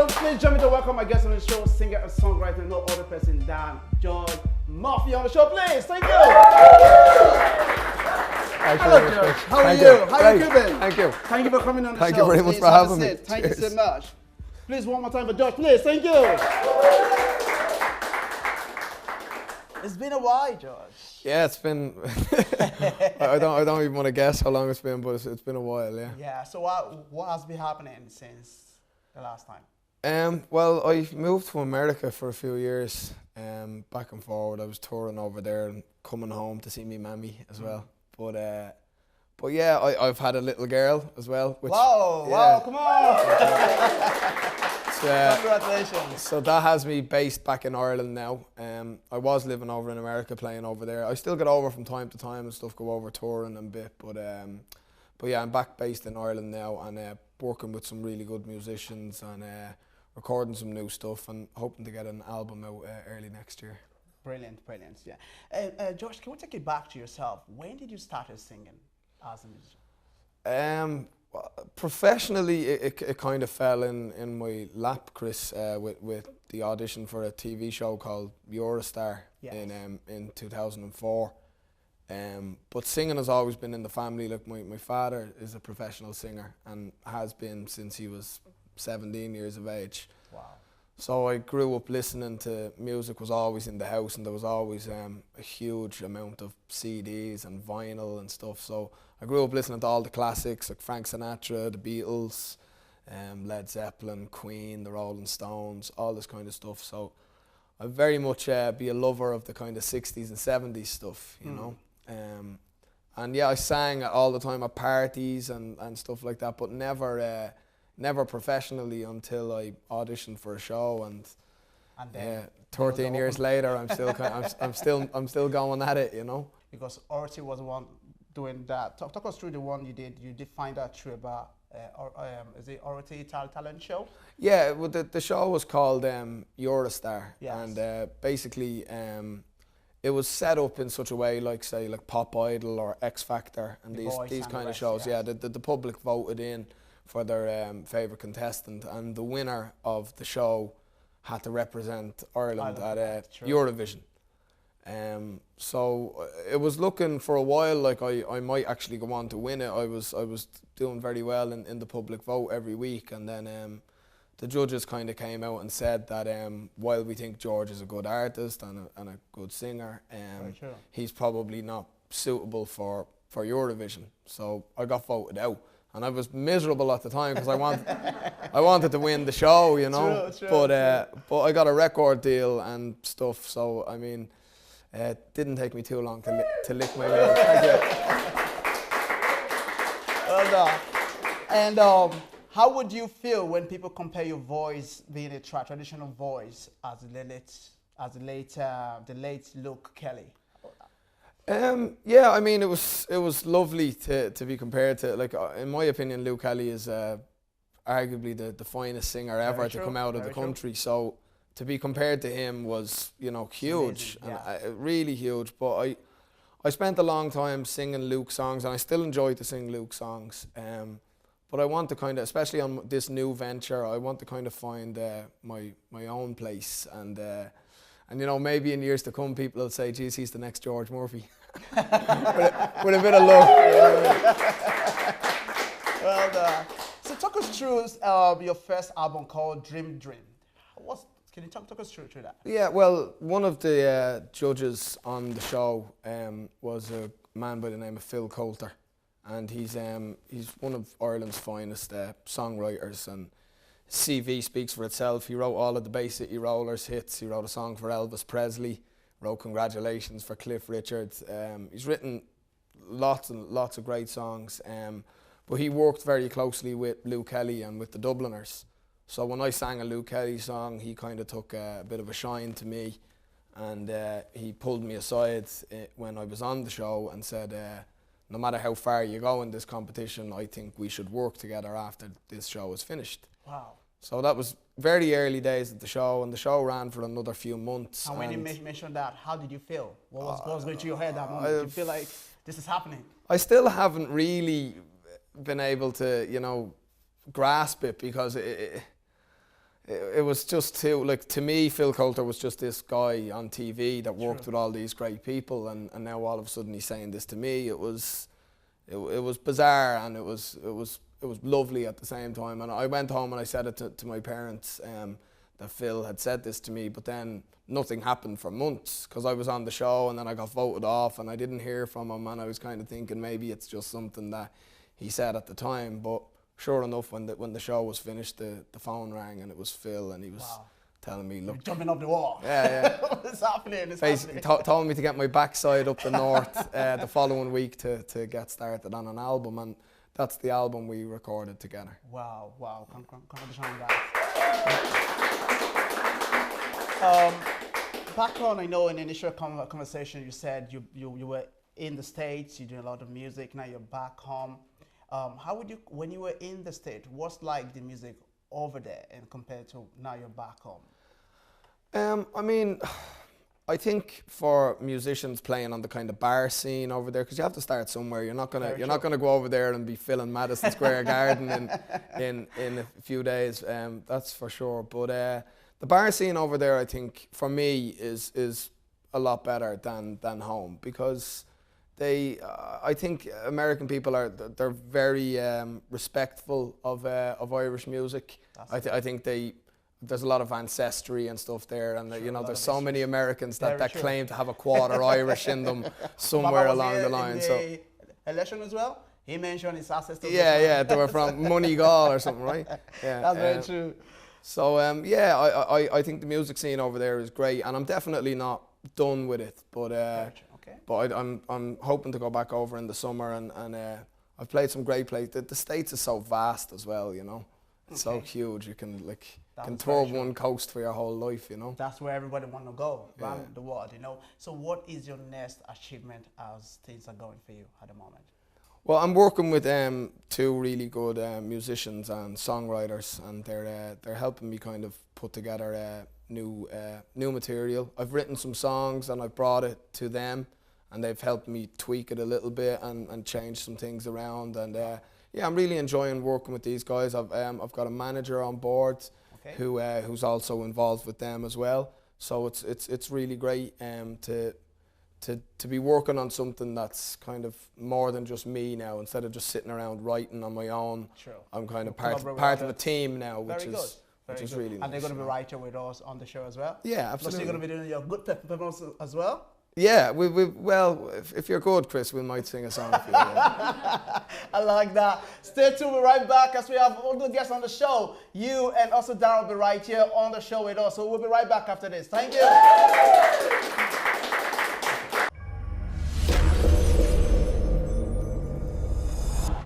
Please join me to welcome my guest on the show, singer and songwriter, no other person than George Murphy on the show, please. Thank you. Hello, George. How are you? How are you keeping? Thank you. Thank you for coming on the show. Thank you very much for having me. Thank you so much. Please, one more time for George, please. Thank you. It's been a while, George. Yeah, it's been. I don't even want to guess how long it's been, but it's been a while. Yeah. Yeah. So what has been happening since the last time? Well, I moved to America for a few years. Back and forward, I was touring over there and coming home to see me mammy as well. But yeah, I've had a little girl as well. Which, wow, come on! Congratulations. So that has me based back in Ireland now. I was living over in America, playing over there. I still get over from time to time and stuff, go over touring and bit. But yeah, I'm back based in Ireland now and working with some really good musicians and recording some new stuff and hoping to get an album out early next year. Brilliant, yeah. George, can we take it back to yourself? When did you start singing as a musician? Well, professionally, it kind of fell in my lap, Chris, with the audition for a TV show called Eurostar in 2004. But singing has always been in the family. Like my father is a professional singer and has been since he was 17 years of age. Wow. So I grew up listening to music, was always in the house, and there was always a huge amount of CDs and vinyl and stuff. So I grew up listening to all the classics like Frank Sinatra, the Beatles, Led Zeppelin, Queen, the Rolling Stones, all this kind of stuff. So I very much be a lover of the kind of 60s and 70s stuff, you know. And yeah, I sang all the time at parties and stuff like that, but never professionally until I auditioned for a show, and then 13 years later, I'm still going at it, you know. Because Orty was the one doing that. Talk us through the one you did. You did find out true about is it Orty talent show? Yeah, well, the show was called Eurostar, yes. And basically it was set up in such a way, like say like Pop Idol or X Factor and these kind of shows. Yes. Yeah, the public voted in for their favourite contestant, and the winner of the show had to represent Ireland at Eurovision. So it was looking for a while like I might actually go on to win it. I was doing very well in the public vote every week, and then the judges kind of came out and said that while we think George is a good artist and a good singer, he's probably not suitable for Eurovision. So I got voted out. And I was miserable at the time because I wanted to win the show, you know. True. But I got a record deal and stuff, so I mean, it didn't take me too long to lick my way. Thank you. Well done. And how would you feel when people compare your voice, being a traditional voice, as the late Luke Kelly? Yeah, I mean, it was lovely to be compared to, like, in my opinion, Luke Kelly is arguably the finest singer ever to come out of the country. So to be compared to him was, you know, huge, and really huge. But I spent a long time singing Luke songs, and I still enjoy to sing Luke songs. But I want to kind of, especially on this new venture, I want to kind of find my own place, and you know, maybe in years to come, people will say, geez, he's the next George Murphy. with a bit of luck. Well done. So talk us through your first album called Dream. Can you talk us through that? Yeah, well, one of the judges on the show was a man by the name of Phil Coulter. And he's one of Ireland's finest songwriters, and his CV speaks for itself. He wrote all of the Bay City Rollers hits. He wrote a song for Elvis Presley, wrote Congratulations for Cliff Richard. He's written lots and lots of great songs, but he worked very closely with Luke Kelly and with the Dubliners. So when I sang a Luke Kelly song, he kind of took a bit of a shine to me, and he pulled me aside when I was on the show and said, no matter how far you go in this competition, I think we should work together after this show is finished. Wow. So that was very early days of the show, and the show ran for another few months. And when you mentioned that, how did you feel? What was going through your head that moment? Did you feel like this is happening? I still haven't really been able to, you know, grasp it, because it was just too, like, to me, Phil Coulter was just this guy on TV that worked with all these great people, and now all of a sudden he's saying this to me. It was bizarre, and it was lovely at the same time. And I went home and I said it to my parents, that Phil had said this to me, but then nothing happened for months because I was on the show and then I got voted off and I didn't hear from him, and I was kind of thinking maybe it's just something that he said at the time. But sure enough, when the show was finished, the phone rang and it was Phil, and he was telling me, look, you're jumping up the wall. Yeah. It's happening. Basically told me to get my backside up the north the following week to get started on an album, and that's the album we recorded together. Wow. Congratulations on that. Back on, I know in the initial conversation you said you were in the States, you're doing a lot of music, now you're back home. How would you, when you were in the States, what's like the music over there and compared to now you're back home? I mean, I think for musicians playing on the kind of bar scene over there, because you have to start somewhere. You're not gonna go over there and be filling Madison Square Garden in a few days. That's for sure. But the bar scene over there, I think, for me, is a lot better than home, because I think American people they're very respectful of Irish music. I think there's a lot of ancestry and stuff there, and there's so many Americans that claim to have a quarter Irish in them somewhere along the line. The election as well, he mentioned his ancestors. Yeah, they were from Moneygall or something, right? Yeah, that's very true. So I think the music scene over there is great, and I'm definitely not done with it. But I'm hoping to go back over in the summer, and I've played some great places. The States is so vast as well, It's so huge. You can tour one coast for your whole life, That's where everybody want to go, around the world, So what is your next achievement as things are going for you at the moment? Well, I'm working with two really good musicians and songwriters, and they're helping me kind of put together new material. I've written some songs and I've brought it to them, and they've helped me tweak it a little bit and change some things around. And I'm really enjoying working with these guys. I've got a manager on board who's also involved with them as well. So it's really great to be working on something that's kind of more than just me now. Instead of just sitting around writing on my own, I'm kind of part of a team now, which is really nice. And they're going to be right here with us on the show as well? Yeah, absolutely. So you're going to be doing your good performance as well? Yeah, well, if you're good, Chris, we might sing a song for you. Yeah. I like that. Stay tuned, we'll be right back as we have all the guests on the show. You and also Darren will be right here on the show with us. So we'll be right back after this. Thank you.